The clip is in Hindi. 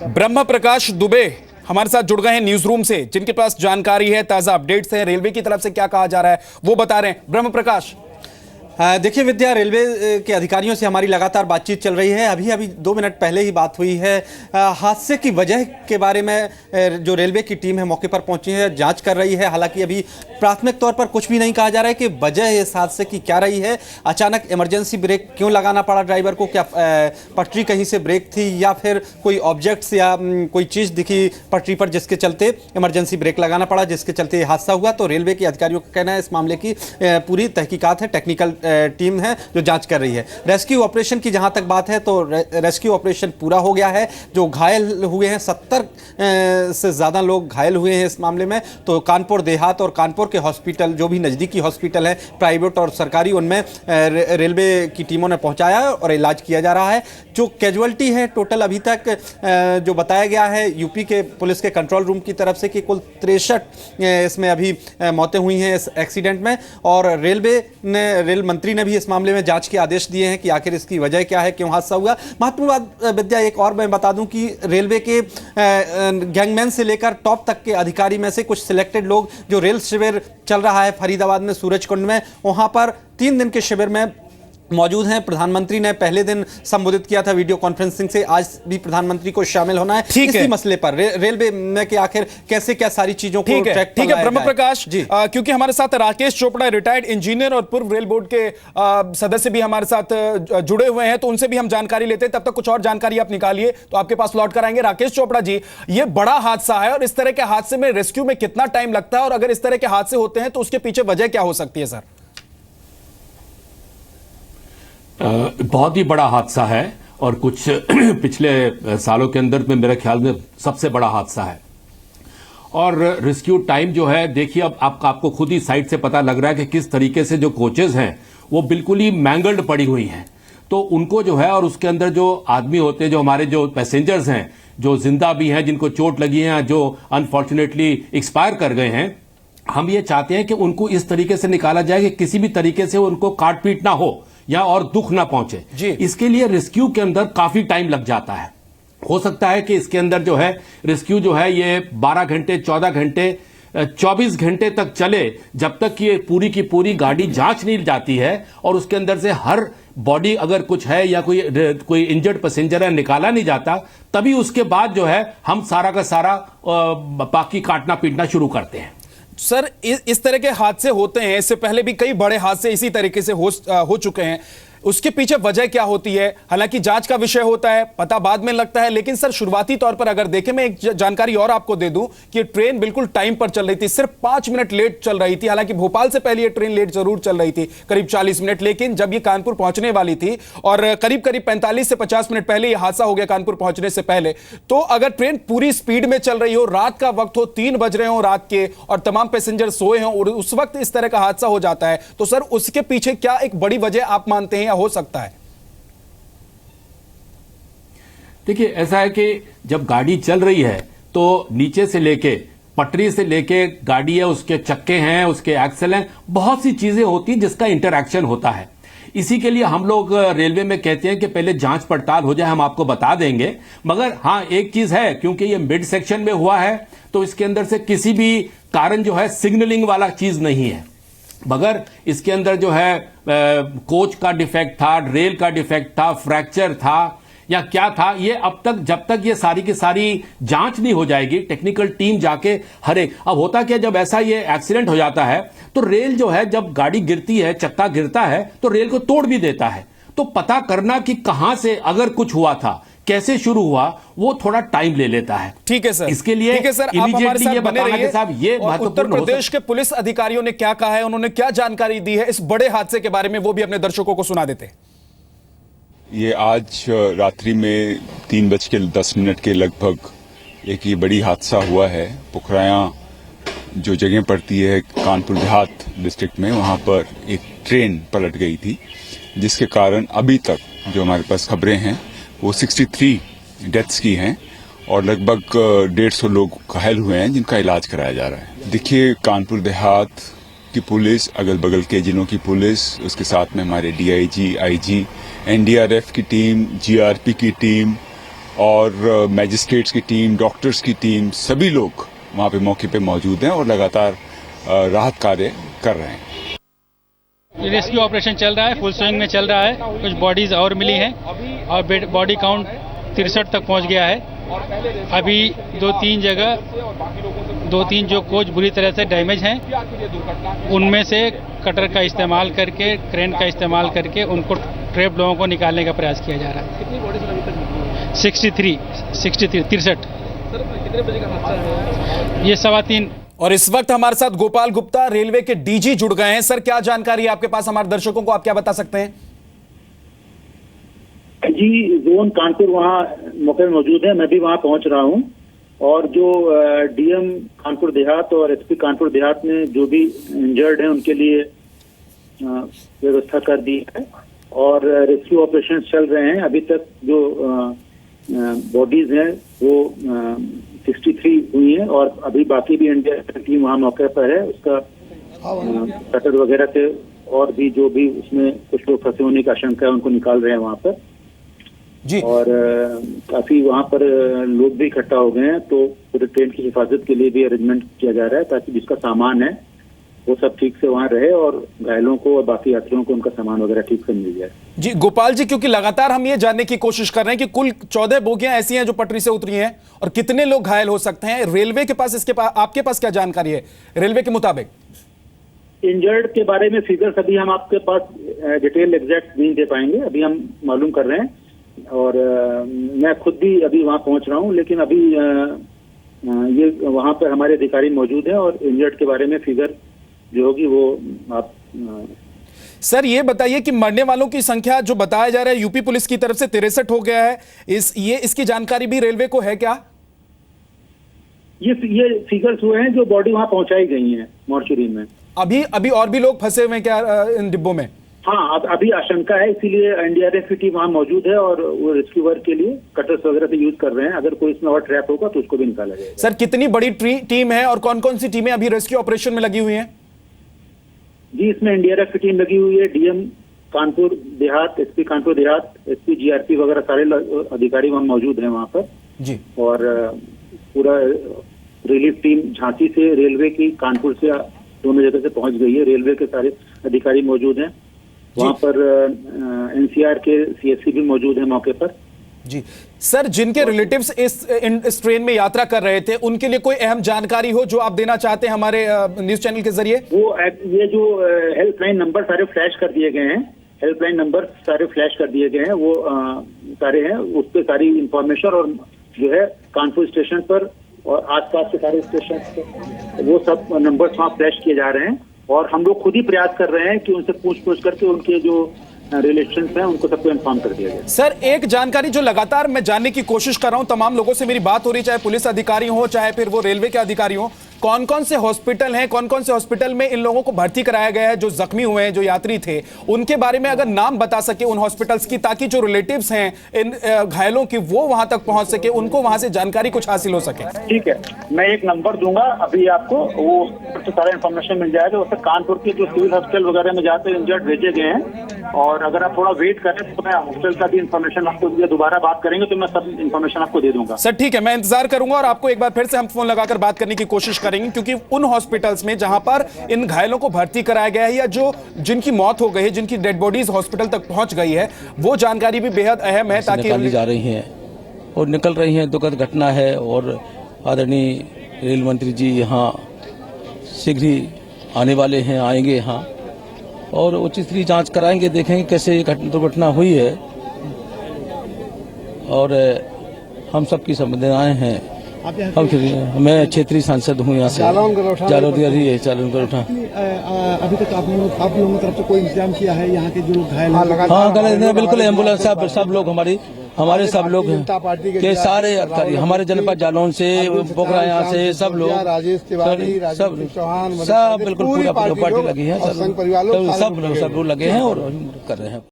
ब्रह्म प्रकाश दुबे हमारे साथ जुड़ गए हैं न्यूज रूम से, जिनके पास जानकारी है, ताजा अपडेट्स है, रेलवे की तरफ से क्या कहा जा रहा है वो बता रहे हैं। ब्रह्म प्रकाश। देखिए विद्या, रेलवे के अधिकारियों से हमारी लगातार बातचीत चल रही है। अभी 2 मिनट पहले ही बात हुई है। हादसे की वजह के बारे में जो रेलवे की टीम है मौके पर पहुंची है, जांच कर रही है। हालांकि अभी प्राथमिक तौर पर कुछ भी नहीं कहा जा रहा है कि वजह इस हादसे की क्या रही है। अचानक इमरजेंसी ब्रेक क्यों लगाना पड़ा ड्राइवर को? क्या पटरी कहीं से ब्रेक थी या फिर कोई ऑब्जेक्ट्स या कोई चीज़ दिखी पटरी पर जिसके चलते इमरजेंसी ब्रेक लगाना पड़ा, जिसके चलते ये हादसा हुआ? तो रेलवे के अधिकारियों का कहना है इस मामले की पूरी तहकीकात है, टेक्निकल टीम है जो जांच कर रही है। रेस्क्यू ऑपरेशन की जहां तक बात है तो रेस्क्यू ऑपरेशन पूरा हो गया है। जो घायल हुए हैं 70 से ज़्यादा लोग घायल हुए हैं इस मामले में। तो कानपुर देहात और कानपुर के हॉस्पिटल, जो भी नज़दीकी हॉस्पिटल है प्राइवेट और सरकारी, उनमें रेलवे की टीमों ने पहुंचाया और इलाज किया जा रहा है। जो कैजुअल्टी है टोटल अभी तक जो बताया गया है यूपी के पुलिस के कंट्रोल रूम की तरफ से कि कुल 63 इसमें अभी मौतें हुई हैं इस एक्सीडेंट में। और रेल मंत्री ने भी इस मामले में जांच के आदेश दिए हैं कि आखिर इसकी वजह क्या है, क्यों हादसा हुआ। महत्वपूर्ण बात विद्या एक और मैं बता दूं कि रेलवे के गैंगमैन से लेकर टॉप तक के अधिकारी में से कुछ सिलेक्टेड लोग, जो रेल शिविर चल रहा है फरीदाबाद में सूरजकुंड में, वहां पर 3 दिन के शिविर में मौजूद हैं। प्रधानमंत्री ने पहले दिन संबोधित किया था वीडियो कॉन्फ्रेंसिंग से, आज भी प्रधानमंत्री को शामिल होना है इसी मसले पर रेलवे में कि आखिर कैसे क्या सारी चीजों को ट्रैक ठीक है ब्रह्म प्रकाश जी। क्योंकि हमारे साथ राकेश चोपड़ा रिटायर्ड इंजीनियर और पूर्व रेल बोर्ड के सदस्य भी हमारे साथ जुड़े हुए हैं, तो उनसे भी हम जानकारी लेते हैं। तब तक कुछ और जानकारी आप निकालिए तो आपके पास लौट कर आएंगे। राकेश चोपड़ा जी, ये बड़ा हादसा है और इस तरह के हादसे में रेस्क्यू में कितना टाइम लगता है, और अगर इस तरह के हादसे होते हैं तो उसके पीछे वजह क्या हो सकती है सर? बहुत ही बड़ा हादसा है और कुछ पिछले सालों के अंदर में मेरे ख्याल में सबसे बड़ा हादसा है। और रेस्क्यू टाइम जो है, देखिए अब आपको खुद ही साइड से पता लग रहा है कि किस तरीके से जो कोचेज हैं वो बिल्कुल ही मैंगल्ड पड़ी हुई हैं। तो उनको जो है, और उसके अंदर जो आदमी होते हैं, जो हमारे जो पैसेंजर्स हैं, जो जिंदा भी हैं, जिनको चोट लगी है, जो अनफॉर्चुनेटली एक्सपायर कर गए हैं, हम ये चाहते हैं कि उनको इस तरीके से निकाला जाए कि किसी भी तरीके से उनको काट पीट ना हो या और दुख ना पहुंचे। इसके लिए रेस्क्यू के अंदर काफी टाइम लग जाता है। हो सकता है कि इसके अंदर जो है रेस्क्यू जो है ये 12 घंटे, 14 घंटे, 24 घंटे तक चले, जब तक कि पूरी की पूरी गाड़ी जांच नहीं जाती है और उसके अंदर से हर बॉडी अगर कुछ है या कोई इंजर्ड पैसेंजर है निकाला नहीं जाता, तभी उसके बाद जो है हम सारा का सारा बाकी काटना पीटना शुरू करते हैं। सर इस तरह के हादसे होते हैं, इससे पहले भी कई बड़े हादसे इसी तरीके से हो चुके हैं। उसके पीछे वजह क्या होती है? हालांकि जांच का विषय होता है, पता बाद में लगता है, लेकिन सर शुरुआती तौर पर अगर देखें, मैं एक जानकारी और आपको दे दूं कि ट्रेन बिल्कुल टाइम पर चल रही थी, सिर्फ 5 मिनट लेट चल रही थी। हालांकि भोपाल से पहले ये ट्रेन लेट जरूर चल रही थी, करीब 40 मिनट, लेकिन जब ये कानपुर पहुंचने वाली थी और करीब 45 से 50 मिनट पहले ये हादसा हो गया कानपुर पहुंचने से पहले। तो अगर ट्रेन पूरी स्पीड में चल रही हो, रात का वक्त हो, 3 बज रहे हो रात के, और तमाम पैसेंजर सोए हों और उस वक्त इस तरह का हादसा हो जाता है, तो सर उसके पीछे क्या एक बड़ी वजह आप मानते हैं या हो सकता है? देखिए, ऐसा है कि जब गाड़ी चल रही है तो नीचे से लेके, पटरी से लेके गाड़ी है, उसके चक्के हैं, उसके एक्सल हैं, बहुत सी चीजें होती हैं जिसका इंटरैक्शन होता है। इसी के लिए हम लोग रेलवे में कहते हैं कि पहले जांच पड़ताल हो जाए, हम आपको बता देंगे। मगर हाँ, एक चीज है, क्योंकि ये मिड सेक्शन में हुआ है तो इसके अंदर से किसी भी कारण जो है सिग्नलिंग वाला चीज नहीं है, मगर इसके अंदर जो है कोच का डिफेक्ट था, रेल का डिफेक्ट था, फ्रैक्चर था या क्या था, ये अब तक जब तक ये सारी की सारी जांच नहीं हो जाएगी, टेक्निकल टीम जाके हर एक, अब होता क्या, जब ऐसा ये एक्सीडेंट हो जाता है तो रेल जो है, जब गाड़ी गिरती है, चक्का गिरता है तो रेल को तोड़ भी देता है। तो पता करना कि कहां से अगर कुछ हुआ था, कैसे शुरू हुआ, वो थोड़ा टाइम ले लेता है। ठीक है सर, इसके लिए ठीक है सर, आप हमारे साथ बने रहिए। साहब, ये उत्तर प्रदेश के पुलिस अधिकारियों ने क्या कहा है, उन्होंने क्या जानकारी दी है इस बड़े हादसे के बारे में, वो भी अपने दर्शकों को सुना देते हैं। ये आज रात्रि में 3:10 के लगभग एक ये बड़ी हादसा हुआ है। पुखराया जो जगह पड़ती है कानपुर देहात डिस्ट्रिक्ट में, वहाँ पर एक ट्रेन पलट गई थी, जिसके कारण अभी तक जो हमारे पास खबरें हैं वो 63 डेथ्स की हैं और लगभग 150 लोग घायल हुए हैं जिनका इलाज कराया जा रहा है। देखिए, कानपुर देहात की पुलिस, अगल बगल के जिलों की पुलिस, उसके साथ में हमारे डीआईजी, आईजी, एनडीआरएफ की टीम, जीआरपी की टीम और मैजिस्ट्रेट्स की टीम, डॉक्टर्स की टीम, सभी लोग वहाँ पे मौके पे मौजूद हैं और लगातार राहत कार्य कर रहे हैं। रेस्क्यू ऑपरेशन चल रहा है, फुल स्विंग में चल रहा है। कुछ बॉडीज और मिली हैं और बॉडी काउंट 63 तक पहुंच गया है। अभी दो तीन जो कोच बुरी तरह से डैमेज हैं, उनमें से कटर का इस्तेमाल करके, क्रेन का इस्तेमाल करके उनको ट्रैप लोगों को निकालने का प्रयास किया जा रहा है। कितनी बॉडीज अभी तक? 63। कितने बजे का हादसा है ये? 3:15। और इस वक्त हमारे साथ गोपाल गुप्ता, रेलवे के डीजी, जुड़ गए हैं। सर, क्या जानकारी है आपके पास? हमारे दर्शकों को आप क्या बता सकते हैं? जी, जोन कानपुर वहाँ मौके में मौजूद है। मैं भी वहाँ पहुँच रहा हूँ और जो डीएम कानपुर देहात और एसपी कानपुर देहात ने जो भी इंजर्ड हैं उनके लिए व्यवस्था कर दी है और रेस्क्यू ऑपरेशन चल रहे हैं। अभी तक जो बॉडीज हैं वो 63 हुई हैं और अभी बाकी भी इंडिया की टीम वहाँ मौके पर है। उसका कटर वगैरह से और भी जो भी उसमें कुछ लोग फंसे होने की आशंका है उनको निकाल रहे हैं वहाँ पर जी। और काफी वहाँ पर लोग भी इकट्ठा हो गए हैं, तो पूरे ट्रेन की हिफाजत के लिए भी अरेंजमेंट किया जा रहा है ताकि जिसका सामान है वो सब ठीक से वहाँ रहे और घायलों को और बाकी यात्रियों को उनका सामान वगैरह ठीक से मिल जाए। जी गोपाल जी, क्योंकि लगातार हम ये जानने की कोशिश कर रहे हैं कि कुल 14 बोगियां ऐसी हैं जो पटरी से उतरी हैं और कितने लोग घायल हो सकते हैं। रेलवे के पास आपके पास क्या जानकारी है रेलवे के मुताबिक? इंजर्ड के बारे में फिगर्स अभी हम आपके पास डिटेल एग्जैक्ट नहीं दे पाएंगे, अभी हम मालूम कर रहे हैं और मैं खुद भी अभी वहाँ पहुँच रहा हूँ, लेकिन अभी ये वहाँ पर हमारे अधिकारी मौजूद हैं और इंजर्ड के बारे में फिगर जो होगी वो आप सर ये बताइए कि मरने वालों की संख्या जो बताया जा रहा है यूपी पुलिस की तरफ से 63 हो गया है, इसकी जानकारी भी रेलवे को है क्या? ये फिगर्स हुए हैं जो बॉडी वहाँ पहुंचाई गई हैं मॉर्चरी में। अभी और भी लोग फंसे हुए हैं क्या इन डिब्बों में? हाँ, अभी आशंका है, इसीलिए एनडीआरएफ की टीम वहाँ मौजूद है और वो रेस्क्यू वर्क के लिए कटर्स वगैरह भी यूज कर रहे हैं। अगर कोई इसमें और ट्रैप होगा तो उसको भी निकाला जाएगा। सर कितनी बड़ी टीम है और कौन कौन सी टीमें अभी रेस्क्यू ऑपरेशन में लगी हुई हैं? जी, इसमें एनडीआरएफ की टीम लगी हुई है, DM Kanpur Dehat, SP Kanpur Dehat, SP GRP वगैरह सारे अधिकारी वहाँ मौजूद हैं वहाँ पर जी। और पूरा रिलीफ टीम झांसी से, रेलवे की कानपुर से दोनों जगह से पहुंच गई है। रेलवे के सारे अधिकारी मौजूद हैं वहाँ पर, एनसीआर के सीएससी भी मौजूद है मौके पर जी। सर जिनके रिलेटिव्स इस ट्रेन में यात्रा कर रहे थे उनके लिए कोई अहम जानकारी हो जो आप देना चाहते हैं हमारे न्यूज चैनल के जरिए? वो ये जो हेल्पलाइन नंबर सारे फ्लैश कर दिए गए हैं, हेल्पलाइन नंबर सारे फ्लैश कर दिए गए हैं, वो सारे हैं, उस पर सारी इंफॉर्मेशन और जो है कानपुर स्टेशन पर और आसपास के सारे स्टेशन पे वो सब नंबर्स वहाँ फ्लैश किए जा रहे हैं और हम लोग खुद ही प्रयास कर रहे हैं कि उनसे पूछ करके उनके जो रिलेशन हैं उनको सबको इन्फॉर्म कर दिया जाए। सर एक जानकारी जो लगातार मैं जानने की कोशिश कर रहा हूं, तमाम लोगों से मेरी बात हो रही, चाहे पुलिस अधिकारी हो चाहे फिर वो रेलवे के अधिकारी हो, कौन कौन से हॉस्पिटल हैं, कौन कौन से हॉस्पिटल में इन लोगों को भर्ती कराया गया है जो जख्मी हुए हैं, जो यात्री थे, उनके बारे में अगर नाम बता सके उन हॉस्पिटल्स की, ताकि जो रिलेटिव्स हैं इन घायलों की वो वहां तक पहुंच सके, उनको वहां से जानकारी कुछ हासिल हो सके। ठीक है, मैं एक नंबर दूंगा अभी आपको, वो सारा इन्फॉर्मेशन मिल जाएगा। उससे कानपुर के जो सिविल हॉस्पिटल वगैरह में जाते इंजर्ड भेजे गए हैं और अगर आप थोड़ा वेट करें तो मैं हॉस्पिटल का भी इन्फॉर्मेशन आपको दोबारा बात करेंगे तो मैं सब इन्फॉर्मेशन आपको दे दूंगा। सर ठीक है, मैं इंतजार करूंगा और आपको एक बार फिर से हम फोन लगाकर बात करने की कोशिश करेंगे, क्योंकि उन हॉस्पिटल्स में जहां पर इन घायलों को भर्ती कराया गया है या जो जिनकी मौत हो गई है, जिनकी डेड बॉडीज हॉस्पिटल तक पहुंच गई है, वो जानकारी भी बेहद अहम है ताकि निकाली जा रही हैं और निकल रही हैं। दुखद घटना है और आदरणीय रेल मंत्री जी यहाँ शीघ्र ही आने वाले हैं, आएंगे यहाँ और उचित जांच कराएंगे, देखेंगे कैसे ये दुर्घटना हुई है और हम सबकी संवेदनाएं हैं। मैं क्षेत्रीय सांसद हूँ यहाँ से, जालौन गरोठा। अभी तक आप लोगों की तरफ से कोई इंतजाम किया है यहाँ के जो लोग घायल हैं? हाँ बिल्कुल, एम्बुलेंस सब लोग हमारे सब लोग के सारे अधिकारी हमारे जनपद जालौन से, पोखरा यहाँ से सब लोग, राजेश तिवारी, राजेश चौहान, सब बिल्कुल पूरी पार्टी लगी है, सब लोग लगे हैं और कर रहे हैं।